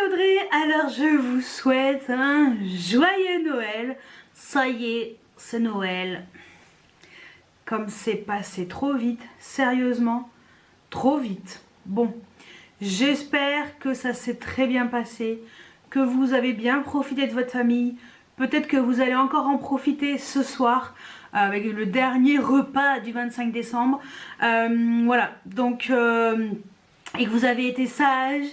Audrey, alors je vous souhaite un joyeux Noël. Ça y est, c'est Noël. Comme c'est passé trop vite, sérieusement, trop vite. Bon, j'espère que ça s'est très bien passé, que vous avez bien profité de votre famille. Peut-être que vous allez encore en profiter ce soir avec le dernier repas du 25 décembre. Voilà, donc, et que vous avez été sages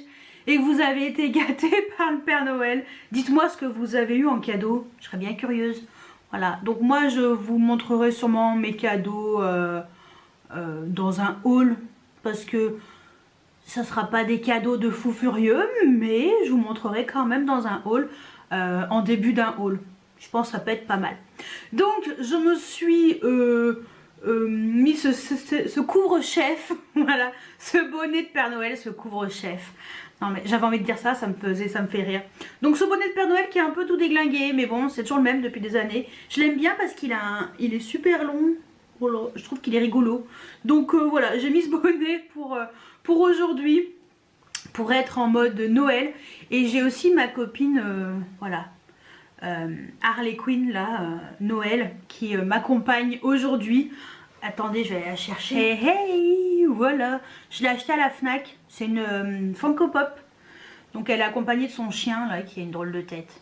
et que vous avez été gâtés par le Père Noël. Dites-moi ce que vous avez eu en cadeau, je serais bien curieuse. Voilà, donc moi je vous montrerai sûrement mes cadeaux dans un haul, parce que ça sera pas des cadeaux de fou furieux, mais je vous montrerai quand même dans un haul, en début d'un haul. Je pense que ça peut être pas mal. Donc je me suis mis ce couvre-chef, voilà, ce bonnet de Père Noël, ce couvre-chef. Non mais j'avais envie de dire ça, ça me fait rire. Donc ce bonnet de Père Noël qui est un peu tout déglingué, mais bon, c'est toujours le même depuis des années. Je l'aime bien parce qu'il il est super long. Voilà, je trouve qu'il est rigolo. Donc voilà, j'ai mis ce bonnet pour aujourd'hui, pour être en mode Noël. Et j'ai aussi ma copine, voilà, Harley Quinn là, Noël, qui m'accompagne aujourd'hui. Attendez, je vais aller la chercher. Hey, hey, voilà, je l'ai acheté à la Fnac. C'est une Funko Pop. Donc elle est accompagnée de son chien là, qui a une drôle de tête.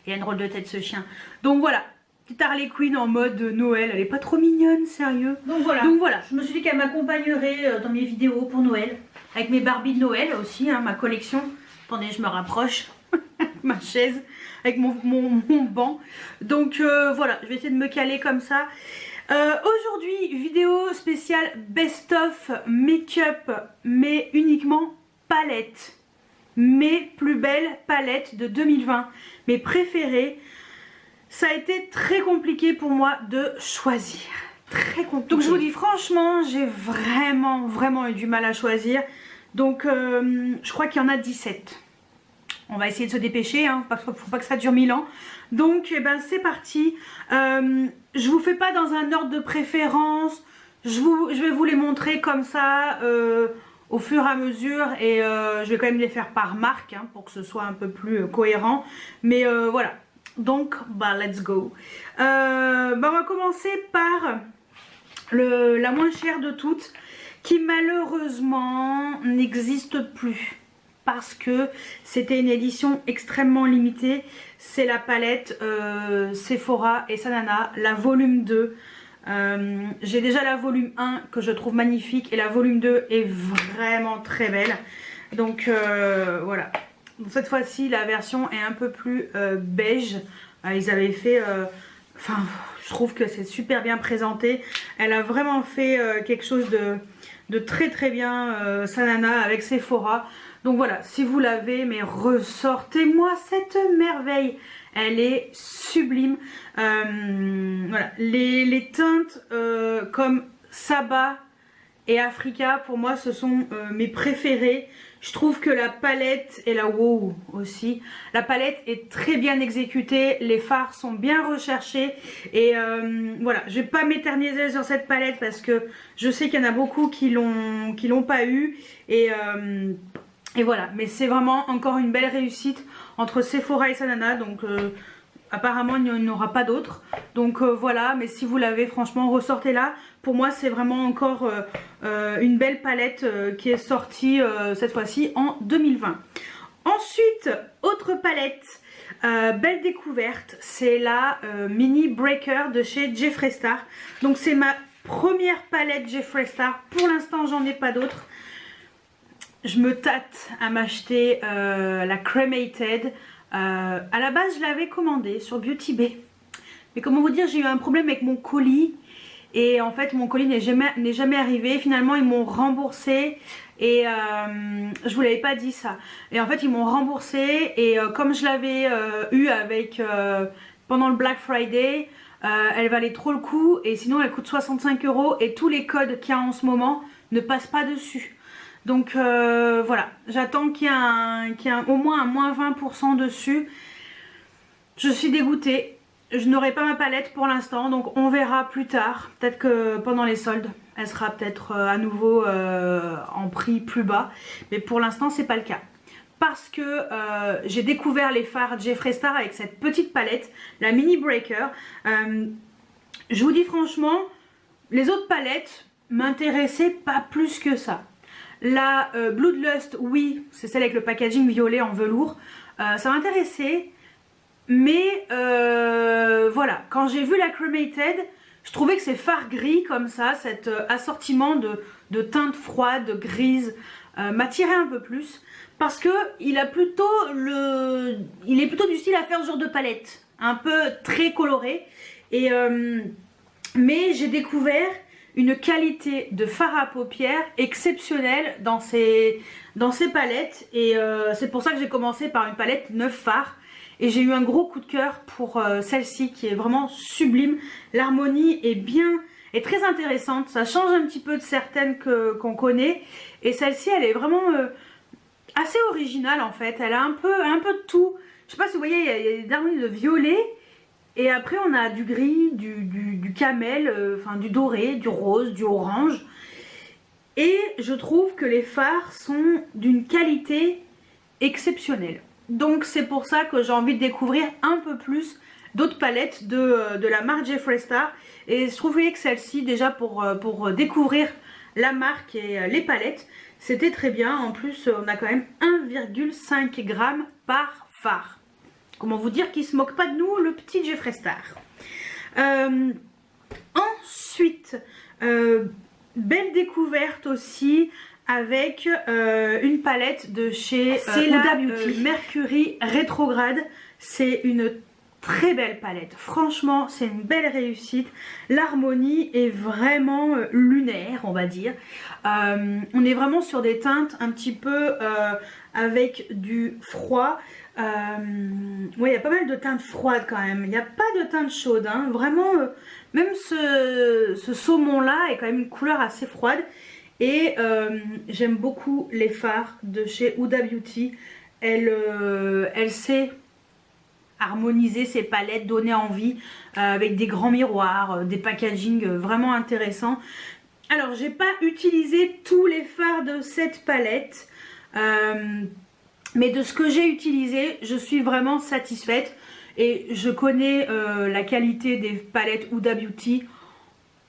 Il a une drôle de tête ce chien. Donc voilà, petite Harley Quinn en mode Noël. Elle est pas trop mignonne, sérieux. Donc voilà, je me suis dit qu'elle m'accompagnerait dans mes vidéos pour Noël. Avec mes Barbie de Noël aussi, hein, ma collection. Attendez, je me rapproche. Ma chaise, avec mon banc. Donc voilà, je vais essayer de me caler comme ça. Aujourd'hui, vidéo spéciale best-of make-up, mais uniquement palettes. Mes plus belles palettes de 2020, mes préférées. Ça a été très compliqué pour moi de choisir. Très compliqué. Donc je vous dis franchement, j'ai vraiment eu du mal à choisir. Donc je crois qu'il y en a 17. On va essayer de se dépêcher, hein, faut pas que ça dure 1000 ans. Donc eh ben, c'est parti. Je vous fais pas dans un ordre de préférence. Je vais vous les montrer comme ça au fur et à mesure. Et je vais quand même les faire par marque, hein, pour que ce soit un peu plus cohérent. Mais voilà. Donc bah let's go. Bah, on va commencer par la moins chère de toutes, qui malheureusement n'existe plus. Parce que c'était une édition extrêmement limitée. C'est la palette Sephora et Sanana, la volume 2. J'ai déjà la volume 1 que je trouve magnifique. Et la volume 2 est vraiment très belle. Donc voilà. Donc, cette fois-ci, la version est un peu plus beige. Ils avaient fait... Enfin, je trouve que c'est super bien présenté. Elle a vraiment fait quelque chose de très bien, Sanana, avec Sephora. Donc voilà, si vous l'avez, mais ressortez-moi cette merveille. Elle est sublime. Voilà, les teintes comme Saba et Africa, pour moi, ce sont mes préférées. Je trouve que la palette et la wow aussi. La palette est très bien exécutée. Les fards sont bien recherchés. Et voilà, je vais pas m'éterniser sur cette palette parce que je sais qu'il y en a beaucoup qui l'ont pas eu. Et voilà, mais c'est vraiment encore une belle réussite entre Sephora et Sanana. Donc apparemment il n'y en aura pas d'autres. Donc voilà, mais si vous l'avez, franchement ressortez-la. Pour moi c'est vraiment encore une belle palette qui est sortie cette fois-ci en 2020. Ensuite, autre palette, belle découverte, c'est la Mini Breaker de chez Jeffree Star. Donc c'est ma première palette Jeffree Star. Pour l'instant j'en ai pas d'autres. Je me tâte à m'acheter la Cremated. À la base je l'avais commandée sur Beauty Bay. Mais comment vous dire, j'ai eu un problème avec mon colis. Et en fait mon colis n'est jamais arrivé. Finalement ils m'ont remboursé. Et je vous l'avais pas dit ça. Et en fait ils m'ont remboursé. Et comme je l'avais eu avec pendant le Black Friday, elle valait trop le coup. Et sinon elle coûte 65 €. Et tous les codes qu'il y a en ce moment ne passent pas dessus. Donc voilà, j'attends qu'il y ait au moins un moins 20% dessus. Je suis dégoûtée. Je n'aurai pas ma palette pour l'instant, donc on verra plus tard. Peut-être que pendant les soldes, elle sera peut-être à nouveau en prix plus bas. Mais pour l'instant, c'est pas le cas. parce que j'ai découvert les fards Jeffree Star avec cette petite palette, la Mini Breaker. Je vous dis franchement, les autres palettes m'intéressaient pas plus que ça. La Bloodlust, oui, c'est celle avec le packaging violet en velours, ça m'intéressait, mais voilà, quand j'ai vu la Cremated, je trouvais que ces fards gris comme ça, cet assortiment de teintes froides, grises, m'attirait un peu plus. Parce que il est plutôt du style à faire ce genre de palette, un peu très coloré. Et mais j'ai découvert une qualité de fard à paupières exceptionnelle dans ces palettes. Et c'est pour ça que j'ai commencé par une palette 9 fards. Et j'ai eu un gros coup de cœur pour celle-ci qui est vraiment sublime. L'harmonie est très intéressante. Ça change un petit peu de certaines qu'on connaît. Et celle-ci, elle est vraiment assez originale en fait. Elle a un peu de tout. Je sais pas si vous voyez, il y a des harmonies de violet. Et après, on a du gris, du camel, enfin du doré, du rose, du orange. Et je trouve que les fards sont d'une qualité exceptionnelle. Donc c'est pour ça que j'ai envie de découvrir un peu plus d'autres palettes de la marque Jeffree Star. Et je trouvais que celle-ci, déjà pour découvrir la marque et les palettes, c'était très bien. En plus, on a quand même 1,5 g par fard. Comment vous dire qu'il se moque pas de nous, le petit Jeffree Star. Ensuite, belle découverte aussi avec une palette de chez Huda Beauty, Mercury Rétrograde. C'est une très belle palette, franchement c'est une belle réussite. L'harmonie est vraiment lunaire, on va dire. On est vraiment sur des teintes un petit peu avec du froid. Ouais, il y a pas mal de teintes froides quand même, il n'y a pas de teintes chaudes, hein. Vraiment même ce saumon là est quand même une couleur assez froide. Et j'aime beaucoup les fards de chez Huda Beauty. Elle sait harmoniser ses palettes, donner envie avec des grands miroirs, des packaging vraiment intéressants. Alors j'ai pas utilisé tous les fards de cette palette, mais de ce que j'ai utilisé, je suis vraiment satisfaite. Et je connais la qualité des palettes Huda Beauty.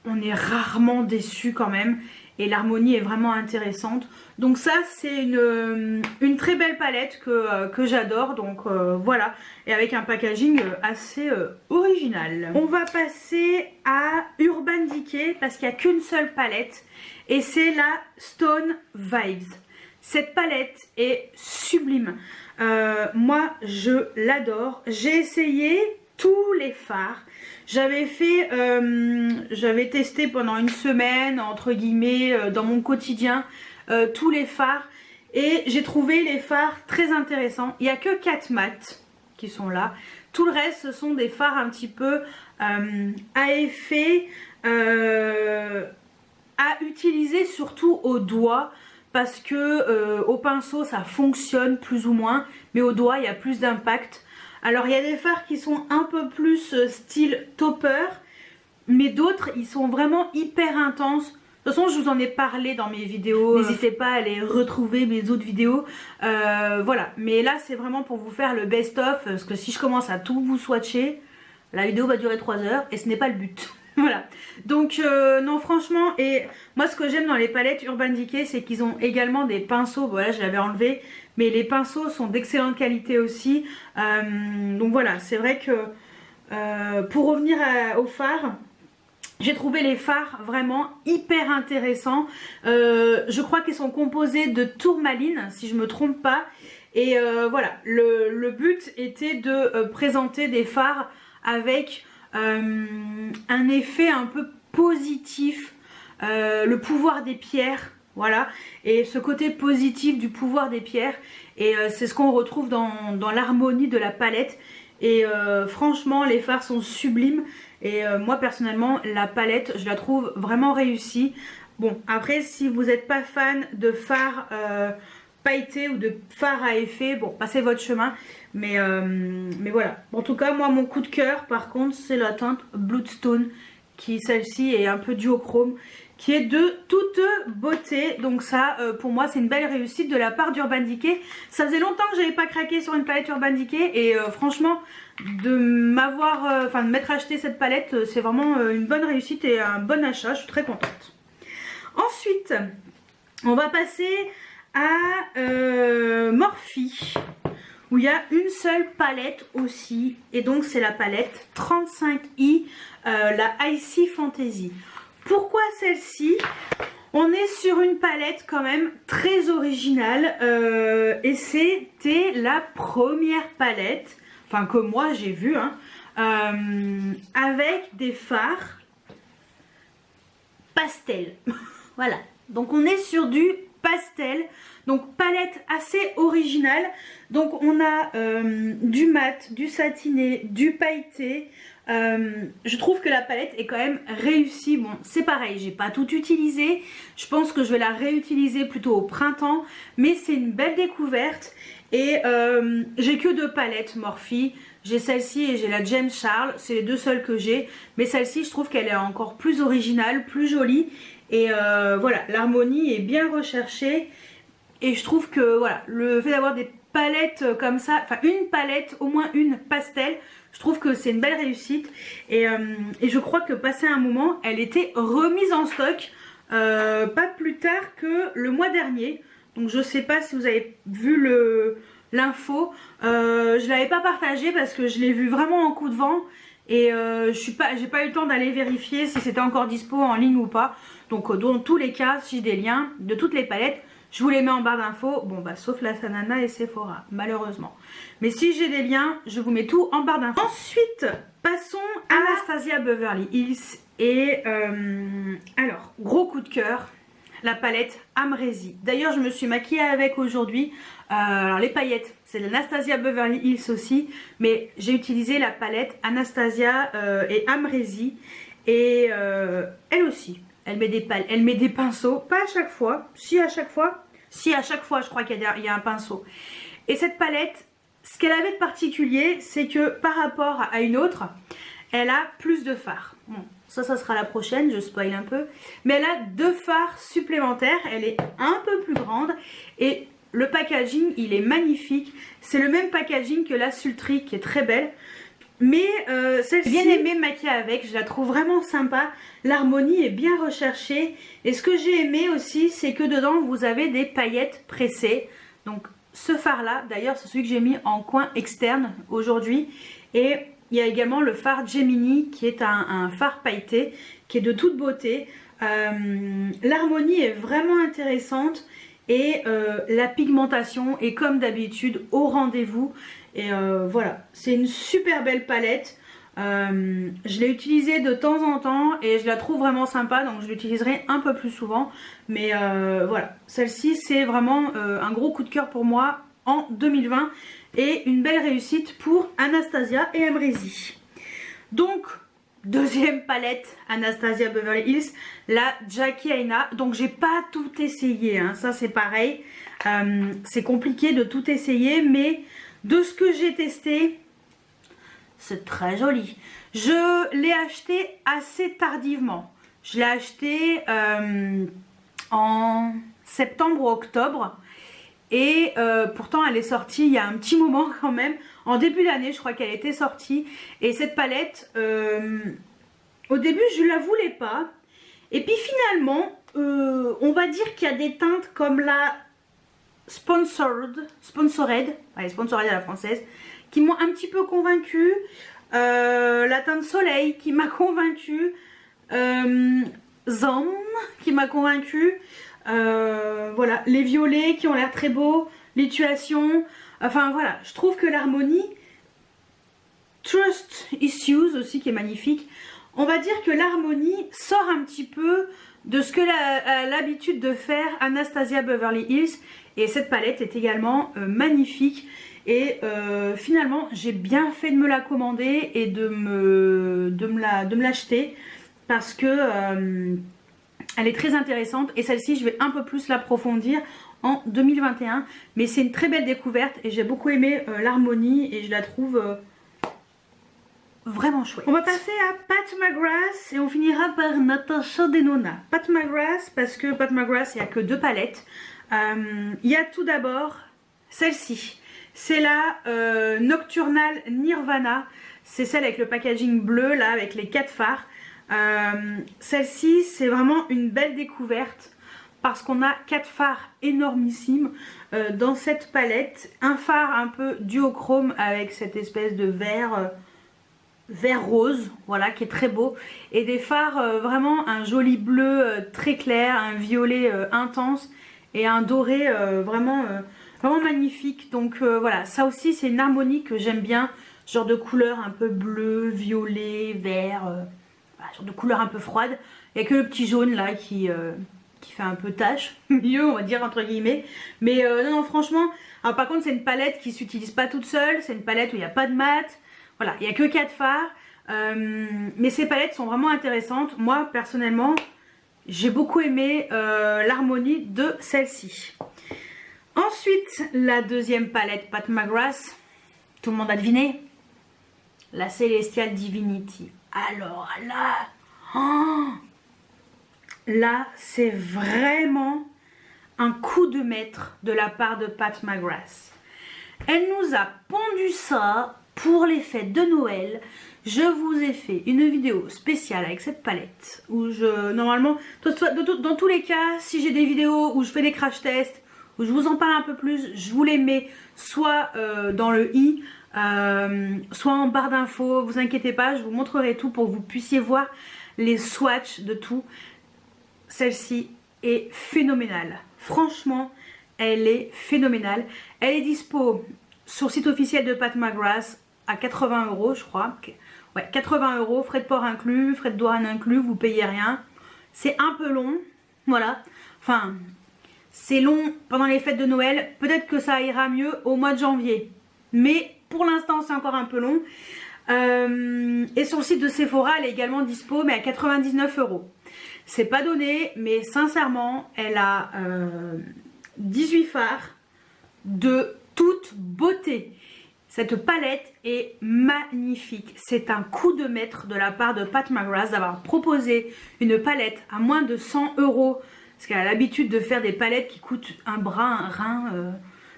On est rarement déçu quand même. Et l'harmonie est vraiment intéressante. Donc ça c'est une très belle palette que j'adore. Donc voilà. Et avec un packaging assez original. On va passer à Urban Decay parce qu'il n'y a qu'une seule palette. Et c'est la Stone Vibes. Cette palette est sublime. Moi je l'adore. J'ai essayé tous les fards. J'avais testé pendant une semaine, entre guillemets, dans mon quotidien, tous les fards. Et j'ai trouvé les fards très intéressants. Il n'y a que 4 mats qui sont là. Tout le reste, ce sont des fards un petit peu à effet, à utiliser surtout au doigt. Parce que au pinceau, ça fonctionne plus ou moins. Mais au doigt, il y a plus d'impact. Alors il y a des fards qui sont un peu plus style topper, mais d'autres ils sont vraiment hyper intenses. De toute façon je vous en ai parlé dans mes vidéos, n'hésitez pas à aller retrouver mes autres vidéos. Voilà, mais là c'est vraiment pour vous faire le best of, parce que si je commence à tout vous swatcher, la vidéo va durer 3 heures et ce n'est pas le but. Voilà, donc non franchement, et moi ce que j'aime dans les palettes Urban Decay c'est qu'ils ont également des pinceaux. Voilà, je l'avais enlevé, mais les pinceaux sont d'excellente qualité aussi. Donc voilà, c'est vrai que pour revenir aux fards, j'ai trouvé les fards vraiment hyper intéressants. Je crois qu'ils sont composés de tourmaline si je me trompe pas. Et voilà, le but était de présenter des fards avec un effet un peu positif, le pouvoir des pierres, voilà, et ce côté positif du pouvoir des pierres, et c'est ce qu'on retrouve dans l'harmonie de la palette. Et franchement les fards sont sublimes, et moi personnellement la palette je la trouve vraiment réussie. Bon après si vous n'êtes pas fan de fards pailletés ou de fards à effet, bon passez votre chemin. Mais voilà, en tout cas moi mon coup de cœur par contre c'est la teinte Bloodstone, qui celle-ci est un peu duochrome qui est de toute beauté. Donc ça pour moi c'est une belle réussite de la part d'Urban Decay. Ça faisait longtemps que j'avais pas craqué sur une palette Urban Decay et franchement de m'être acheté cette palette, c'est vraiment une bonne réussite et un bon achat, je suis très contente. Ensuite on va passer à Morphe, où il y a une seule palette aussi, et donc c'est la palette 35i, la Icy Fantasy. Pourquoi celle-ci? On est sur une palette quand même très originale, et c'était la première palette, enfin que moi j'ai vue, hein, avec des fards pastel. Voilà, donc on est sur du pastel, donc palette assez originale. Donc on a du mat, du satiné, du pailleté. Je trouve que la palette est quand même réussie. Bon, c'est pareil, j'ai pas tout utilisé, je pense que je vais la réutiliser plutôt au printemps, mais c'est une belle découverte. Et j'ai que deux palettes Morphe, j'ai celle-ci et j'ai la James Charles, c'est les deux seules que j'ai, mais celle-ci je trouve qu'elle est encore plus originale, plus jolie. Et voilà, l'harmonie est bien recherchée et je trouve que voilà, le fait d'avoir des palettes comme ça, enfin une palette, au moins une pastel, je trouve que c'est une belle réussite. Et je crois que passé un moment, elle était remise en stock pas plus tard que le mois dernier. Donc je sais pas si vous avez vu l'info, je l'avais pas partagée parce que je l'ai vu vraiment en coup de vent. Et j'ai pas eu le temps d'aller vérifier si c'était encore dispo en ligne ou pas. Donc dans tous les cas, si j'ai des liens de toutes les palettes, je vous les mets en barre d'infos. Bon bah sauf la Sanana et Sephora, malheureusement. Mais si j'ai des liens, je vous mets tout en barre d'infos. Ensuite, passons à Anastasia Beverly Hills. Et alors, gros coup de cœur, la palette Amrezy. D'ailleurs, je me suis maquillée avec aujourd'hui. Alors les paillettes, c'est l'Anastasia Beverly Hills aussi, mais j'ai utilisé la palette Anastasia et Amrezy. Et elle aussi, elle met des pinceaux, pas à chaque fois, si à chaque fois, je crois qu'il y a un pinceau. Et cette palette, ce qu'elle avait de particulier, c'est que par rapport à une autre, elle a plus de fards. Bon, ça sera la prochaine, je spoil un peu. Mais elle a deux fards supplémentaires, elle est un peu plus grande et le packaging, il est magnifique. C'est le même packaging que la Sultry qui est très belle. Mais celle-ci, j'ai bien aimé me maquiller avec, je la trouve vraiment sympa. L'harmonie est bien recherchée. Et ce que j'ai aimé aussi, c'est que dedans, vous avez des paillettes pressées. Donc ce fard-là, d'ailleurs, c'est celui que j'ai mis en coin externe aujourd'hui. Et il y a également le fard Gemini qui est un fard pailleté, qui est de toute beauté. L'harmonie est vraiment intéressante. Et la pigmentation est comme d'habitude au rendez-vous. Et voilà, c'est une super belle palette. Je l'ai utilisée de temps en temps et je la trouve vraiment sympa, donc je l'utiliserai un peu plus souvent. Mais voilà, celle-ci c'est vraiment un gros coup de cœur pour moi en 2020 et une belle réussite pour Anastasia et Amrezy. Donc deuxième palette Anastasia Beverly Hills, la Jackie Aina. Donc j'ai pas tout essayé, hein. Ça c'est pareil, c'est compliqué de tout essayer, mais de ce que j'ai testé, c'est très joli. Je l'ai acheté assez tardivement, je l'ai acheté en septembre ou octobre. Et pourtant elle est sortie il y a un petit moment quand même. En début d'année je crois qu'elle était sortie. Et cette palette, au début je la voulais pas. Et puis finalement, on va dire qu'il y a des teintes comme la Sponsored à la française, qui m'ont un petit peu convaincue. La teinte Soleil qui m'a convaincue. Zom qui m'a convaincue. Voilà, les violets qui ont l'air très beaux, l'étuation, enfin voilà, je trouve que l'harmonie, Trust Issues aussi qui est magnifique, on va dire que l'harmonie sort un petit peu de ce que a l'habitude de faire Anastasia Beverly Hills, et cette palette est également magnifique. Et finalement j'ai bien fait de me la commander et de me l'acheter parce que elle est très intéressante. Et celle-ci je vais un peu plus l'approfondir en 2021, mais c'est une très belle découverte et j'ai beaucoup aimé l'harmonie et je la trouve vraiment chouette. On va passer à Pat McGrath et on finira par Natasha Denona. Pat McGrath, parce que Pat McGrath, il n'y a que 2 palettes. Il y a tout d'abord celle-ci. C'est la Nocturnal Nirvana. C'est celle avec le packaging bleu, là, avec les 4 phares. Celle-ci, c'est vraiment une belle découverte parce qu'on a 4 phares énormissimes dans cette palette. Un phare un peu duochrome avec cette espèce de vert rose, voilà, qui est très beau, et des phares vraiment un joli bleu très clair, un violet intense et un doré vraiment magnifique. Donc voilà, ça aussi c'est une harmonie que j'aime bien, ce genre de couleur un peu bleu, violet, vert, voilà, genre de couleur un peu froide. Il n'y a que le petit jaune là qui fait un peu tache, mieux on va dire entre guillemets. Mais non, franchement, alors par contre c'est une palette qui s'utilise pas toute seule, c'est une palette où il n'y a pas de mat. Voilà, il n'y a que 4 phares, mais ces palettes sont vraiment intéressantes. Moi, personnellement, j'ai beaucoup aimé l'harmonie de celle-ci. Ensuite, la deuxième palette Pat McGrath, tout le monde a deviné, la Celestial Divinity. Alors là, oh, là, c'est vraiment un coup de maître de la part de Pat McGrath. Elle nous a pondu ça pour les fêtes de Noël. Je vous ai fait une vidéo spéciale avec cette palette où normalement, dans tous les cas, si j'ai des vidéos où je fais des crash tests, où je vous en parle un peu plus, je vous les mets soit dans le i, soit en barre d'infos. Vous inquiétez pas, je vous montrerai tout pour que vous puissiez voir les swatchs de tout. Celle-ci est phénoménale. Franchement, elle est phénoménale. Elle est dispo sur le site officiel de Pat McGrath à 80 € je crois. Ouais, 80 €, frais de port inclus, frais de douane inclus, vous payez rien. C'est un peu long, voilà. Enfin, c'est long pendant les fêtes de Noël. Peut-être que ça ira mieux au mois de janvier. Mais pour l'instant, c'est encore un peu long. Et sur le site de Sephora, elle est également dispo, mais à 99 €. C'est pas donné, mais sincèrement, elle a 18 phares de toute beauté. Cette palette est magnifique. C'est un coup de maître de la part de Pat McGrath d'avoir proposé une palette à moins de 100 €. Parce qu'elle a l'habitude de faire des palettes qui coûtent un bras, un rein,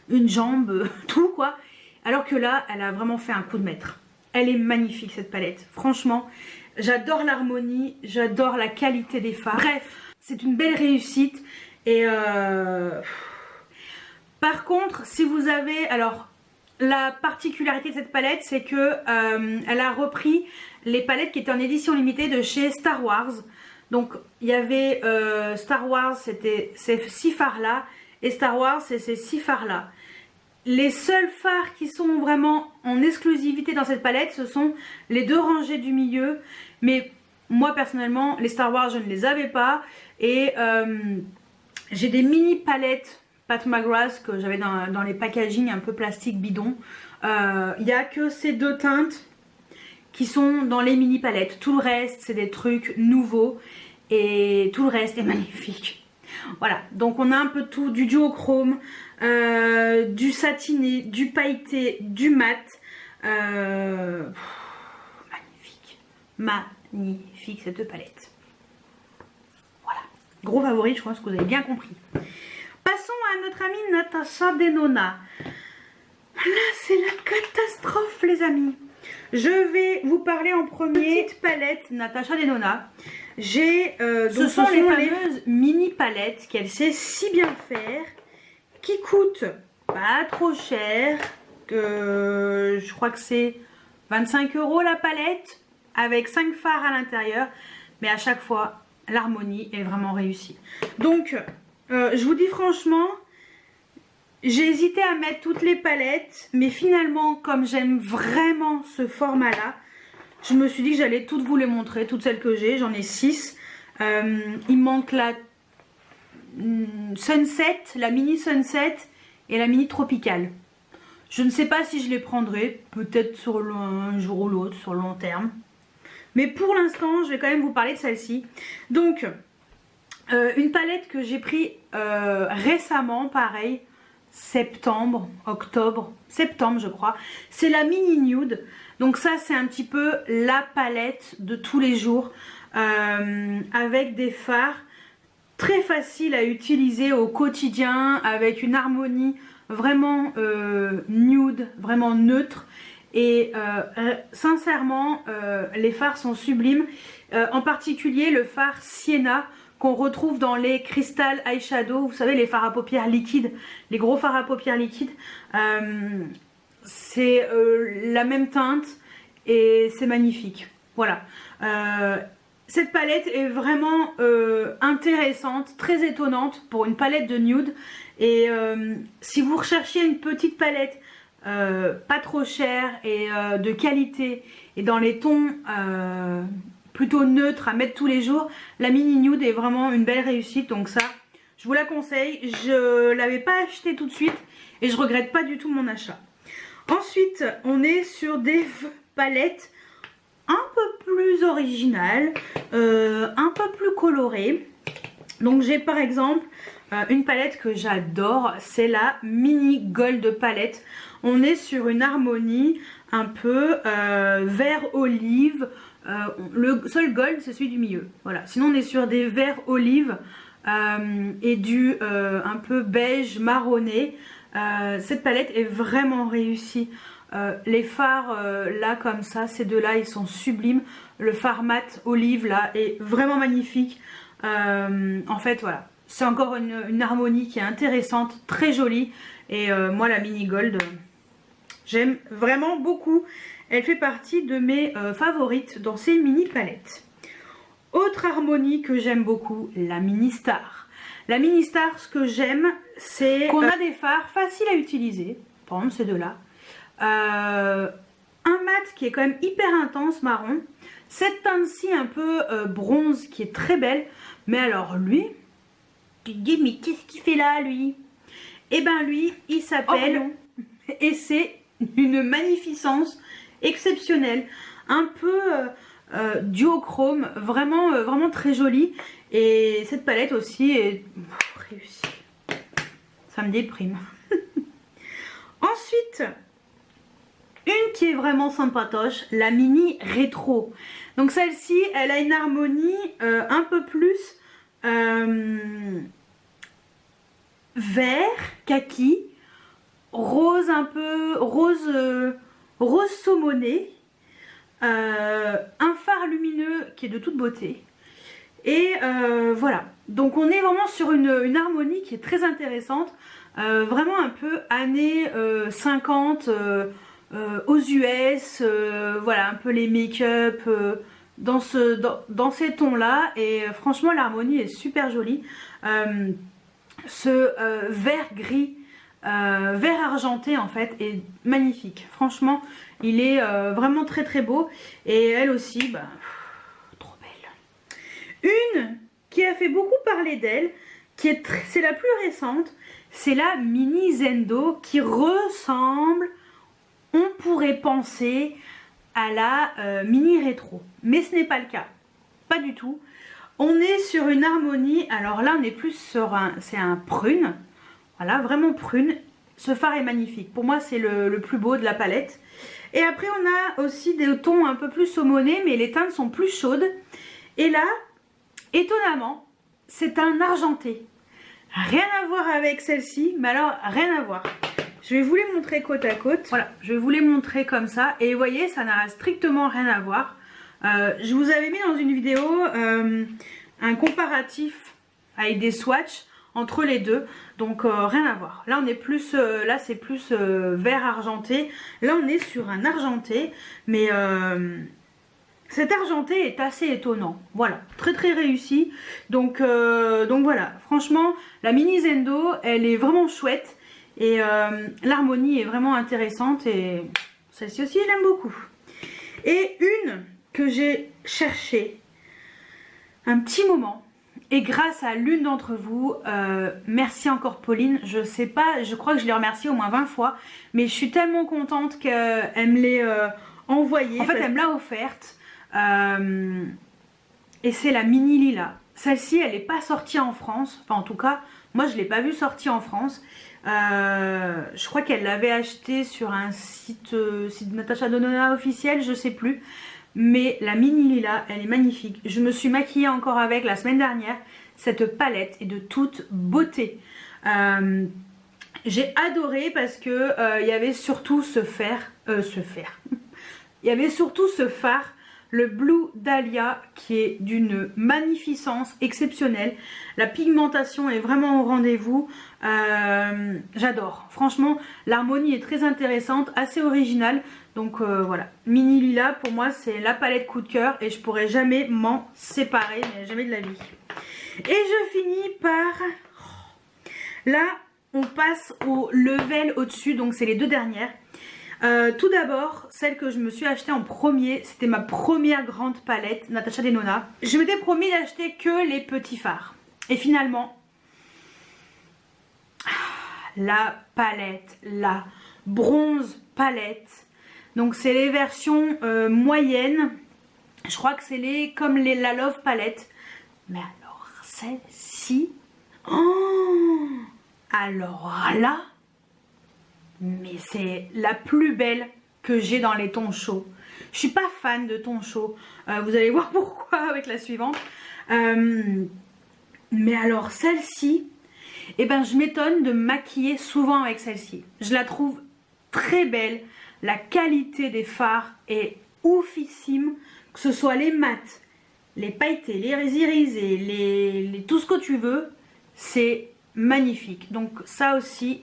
une jambe, tout quoi. Alors que là, elle a vraiment fait un coup de maître. Elle est magnifique cette palette. Franchement, j'adore l'harmonie, j'adore la qualité des fards. Bref, c'est une belle réussite. Et par contre, si vous avez... Alors, la particularité de cette palette, c'est que elle a repris les palettes qui étaient en édition limitée de chez Star Wars. Donc, il y avait Star Wars, c'était ces 6 phares-là. Et Star Wars, c'est ces 6 phares-là. Les seuls phares qui sont vraiment en exclusivité dans cette palette, ce sont les 2 rangées du milieu. Mais moi, personnellement, les Star Wars, je ne les avais pas. Et j'ai des mini palettes Pat McGrath que j'avais dans les packaging un peu plastique bidon. Il n'y a que ces 2 teintes qui sont dans les mini palettes. Tout le reste, c'est des trucs nouveaux. Et tout le reste est magnifique. Voilà, donc on a un peu tout, du duochrome, du satiné, du pailleté, du mat. Magnifique, magnifique cette palette. Voilà, gros favori, je pense que vous avez bien compris. Passons à notre amie Natasha Denona. Là, c'est la catastrophe, les amis. Je vais vous parler en premier. Petite palette Natasha Denona. J'ai ce sont les fameuses mini palettes qu'elle sait si bien faire, qui coûtent pas trop cher, que je crois que c'est 25 € la palette, avec 5 phares à l'intérieur, mais à chaque fois l'harmonie est vraiment réussie. Donc je vous dis franchement, j'ai hésité à mettre toutes les palettes, mais finalement comme j'aime vraiment ce format là, je me suis dit que j'allais toutes vous les montrer, toutes celles que j'ai, j'en ai 6. Il manque la Sunset, la mini Sunset et la mini Tropicale. Je ne sais pas si je les prendrai, peut-être sur un jour ou l'autre, sur le long terme. Mais pour l'instant, je vais quand même vous parler de celle-ci. Donc, une palette que j'ai pris récemment, pareil, septembre je crois. C'est la mini Nude. Donc ça c'est un petit peu la palette de tous les jours avec des fards très faciles à utiliser au quotidien, avec une harmonie vraiment nude, vraiment neutre. Et sincèrement les fards sont sublimes, en particulier le fard Sienna qu'on retrouve dans les Crystal Eyeshadow, vous savez les fards à paupières liquides, les gros fards à paupières liquides. C'est la même teinte et c'est magnifique. Voilà. Cette palette est vraiment intéressante, très étonnante pour une palette de nude. Et si vous recherchez une petite palette pas trop chère et de qualité et dans les tons plutôt neutres à mettre tous les jours, la mini nude est vraiment une belle réussite. Donc ça, je vous la conseille. Je l'avais pas acheté tout de suite et je regrette pas du tout mon achat. Ensuite, on est sur des palettes un peu plus originales, un peu plus colorées. Donc j'ai par exemple une palette que j'adore, c'est la Mini Gold palette. On est sur une harmonie un peu vert olive. Le seul gold c'est celui du milieu. Voilà. Sinon on est sur des verts olive et du un peu beige marronné. Cette palette est vraiment réussie. Les fards là comme ça, ces deux là ils sont sublimes. Le fard mat olive là est vraiment magnifique. En fait voilà, c'est encore une harmonie qui est intéressante, très jolie. Et moi la mini gold j'aime vraiment beaucoup. Elle fait partie de mes favorites dans ces mini palettes. Autre harmonie que j'aime beaucoup, la mini star. La mini star, ce que j'aime, c'est qu'on a des fards faciles à utiliser. Par exemple ces deux là. Un mat qui est quand même hyper intense marron. Cette teinte-ci un peu bronze qui est très belle. Mais alors lui, tu te dis mais qu'est-ce qu'il fait là lui? Et ben lui, il s'appelle, et c'est une magnificence exceptionnelle. Un peu duochrome, vraiment, vraiment très jolie. Et cette palette aussi est réussie. Ça me déprime. Ensuite, une qui est vraiment sympatoche, la mini rétro. Donc celle-ci, elle a une harmonie un peu plus vert, kaki, rose un peu, rose saumonné, un fard lumineux qui est de toute beauté. Et voilà, donc on est vraiment sur une harmonie qui est très intéressante, vraiment un peu années 50 aux US, voilà un peu les make-up dans ces tons là. Et franchement l'harmonie est super jolie. Ce vert gris, vert argenté en fait est magnifique. Franchement il est vraiment très très beau. Et elle aussi bah, trop belle. Une qui a fait beaucoup parler d'elle, c'est la plus récente, c'est la mini Zendo qui ressemble, on pourrait penser à la mini rétro, mais ce n'est pas le cas, pas du tout. On est sur une harmonie, alors là on est plus sur c'est un prune, voilà vraiment prune. Ce fard est magnifique, pour moi c'est le plus beau de la palette. Et après on a aussi des tons un peu plus saumonés, mais les teintes sont plus chaudes. Et là, étonnamment, c'est un argenté. Rien à voir avec celle-ci, mais alors rien à voir. Je vais vous les montrer côte à côte. Voilà, je vais vous les montrer comme ça. Et vous voyez, ça n'a strictement rien à voir. Je vous avais mis dans une vidéo un comparatif avec des swatchs entre les deux. Donc rien à voir. Là on est plus, là c'est plus vert argenté. Là on est sur un argenté. Mais cet argenté est assez étonnant. Voilà, très très réussi. Donc voilà, franchement la mini Zendo elle est vraiment chouette. Et l'harmonie est vraiment intéressante. Et celle-ci aussi je l'aime beaucoup. Et une que j'ai cherchée un petit moment. Et grâce à l'une d'entre vous, merci encore Pauline, je sais pas, je crois que je l'ai remerciée au moins 20 fois. Mais je suis tellement contente qu'elle me l'ait envoyée. En fait elle me l'a offerte. Et c'est la mini Lila. Celle-ci, elle n'est pas sortie en France. Enfin, en tout cas, moi, je ne l'ai pas vue sortie en France. Je crois qu'elle l'avait achetée sur un site Natasha Denona officiel, je sais plus. Mais la mini lila, elle est magnifique. Je me suis maquillée encore avec la semaine dernière. Cette palette est de toute beauté. J'ai adoré parce que il y avait surtout il y avait surtout ce fard, le Blue Dahlia, qui est d'une magnificence exceptionnelle. La pigmentation est vraiment au rendez-vous. J'adore. Franchement, l'harmonie est très intéressante, assez originale. Donc voilà, Mini Lila pour moi c'est la palette coup de cœur et je pourrais jamais m'en séparer, mais jamais de la vie. Et je finis par... Là, on passe au level au-dessus, donc c'est les deux dernières. Tout d'abord, celle que je me suis achetée en premier, c'était ma première grande palette Natasha Denona. Je m'étais promis d'acheter que les petits fards. Et finalement, la palette, la bronze palette. Donc c'est les versions moyennes. Je crois que c'est la Love palette. Mais alors celle-ci, oh, alors là, mais c'est la plus belle que j'ai dans les tons chauds. Je suis pas fan de tons chauds. Vous allez voir pourquoi avec la suivante. Mais alors celle-ci, eh ben, je m'étonne de me maquiller souvent avec celle-ci. Je la trouve très belle. La qualité des fards est oufissime. Que ce soit les mats, les pailletés, les irisés, tout ce que tu veux. C'est magnifique. Donc ça aussi...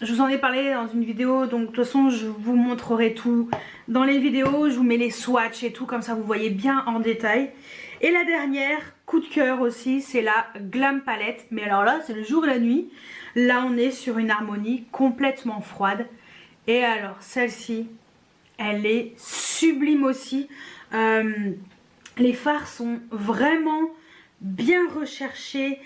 Je vous en ai parlé dans une vidéo, donc de toute façon je vous montrerai tout dans les vidéos, je vous mets les swatchs et tout, comme ça vous voyez bien en détail. Et la dernière, coup de cœur aussi, c'est la Glam Palette, mais alors là c'est le jour et la nuit. Là on est sur une harmonie complètement froide. Et alors celle-ci, elle est sublime aussi. Les fards sont vraiment bien recherchés.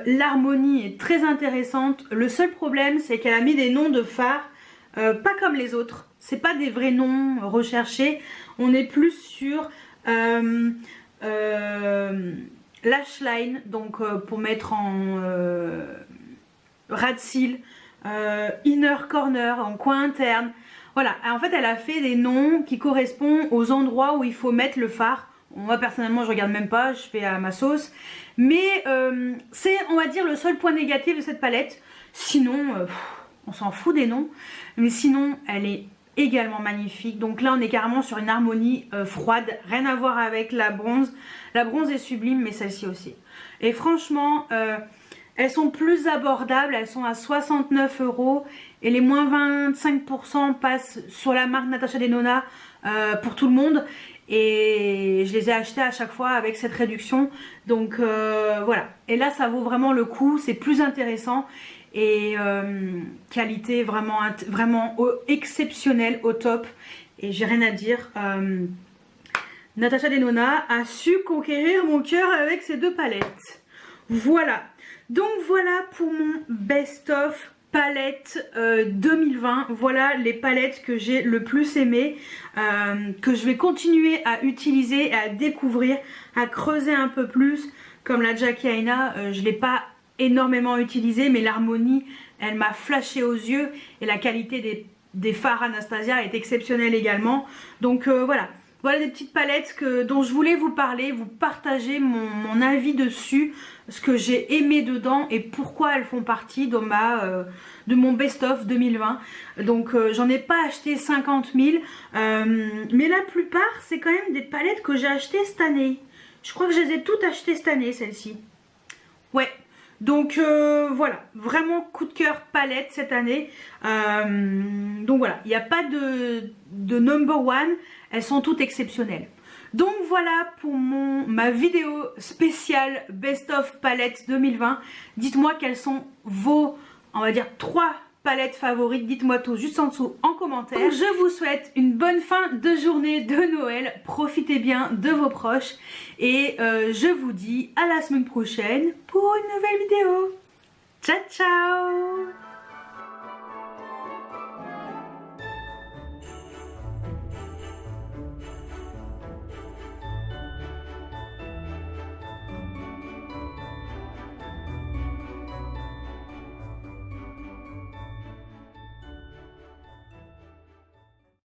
L'harmonie est très intéressante. Le seul problème c'est qu'elle a mis des noms de fards pas comme les autres. C'est pas des vrais noms recherchés. On est plus sur lash line, donc pour mettre en ras de cils, inner corner, en coin interne. Voilà, en fait elle a fait des noms qui correspondent aux endroits où il faut mettre le fard. Moi personnellement je regarde même pas, je fais à ma sauce. Mais c'est, on va dire, le seul point négatif de cette palette. Sinon, on s'en fout des noms. Mais sinon, elle est également magnifique. Donc là, on est carrément sur une harmonie froide. Rien à voir avec la bronze. La bronze est sublime, mais celle-ci aussi. Et franchement, elles sont plus abordables. Elles sont à 69 €. Et les moins 25% passent sur la marque Natasha Denona pour tout le monde. Et je les ai achetées à chaque fois avec cette réduction. Donc voilà. Et là ça vaut vraiment le coup. C'est plus intéressant. Et qualité vraiment exceptionnelle, au top. Et j'ai rien à dire. Natasha Denona a su conquérir mon cœur avec ces deux palettes. Voilà. Donc voilà pour mon best-of palette 2020. Voilà les palettes que j'ai le plus aimées, que je vais continuer à utiliser et à découvrir, à creuser un peu plus. Comme la Jackie Aina, je ne l'ai pas énormément utilisée, mais l'harmonie elle m'a flashé aux yeux et la qualité des fards Anastasia est exceptionnelle également. Donc voilà. Voilà des petites palettes dont je voulais vous parler, vous partager mon avis dessus, ce que j'ai aimé dedans et pourquoi elles font partie de mon best-of 2020. Donc j'en ai pas acheté 50 000, mais la plupart c'est quand même des palettes que j'ai achetées cette année. Je crois que je les ai toutes achetées cette année, celles-ci. Ouais. Donc voilà, vraiment coup de cœur palette cette année. Donc voilà, il n'y a pas de number one, elles sont toutes exceptionnelles. Donc voilà pour ma vidéo spéciale Best of Palette 2020. Dites-moi quelles sont vos, on va dire, 3 palettes favorites. Dites-moi tout juste en dessous en commentaire. Donc, je vous souhaite une bonne fin de journée de Noël. Profitez bien de vos proches. Et je vous dis à la semaine prochaine pour une nouvelle vidéo. Ciao ciao!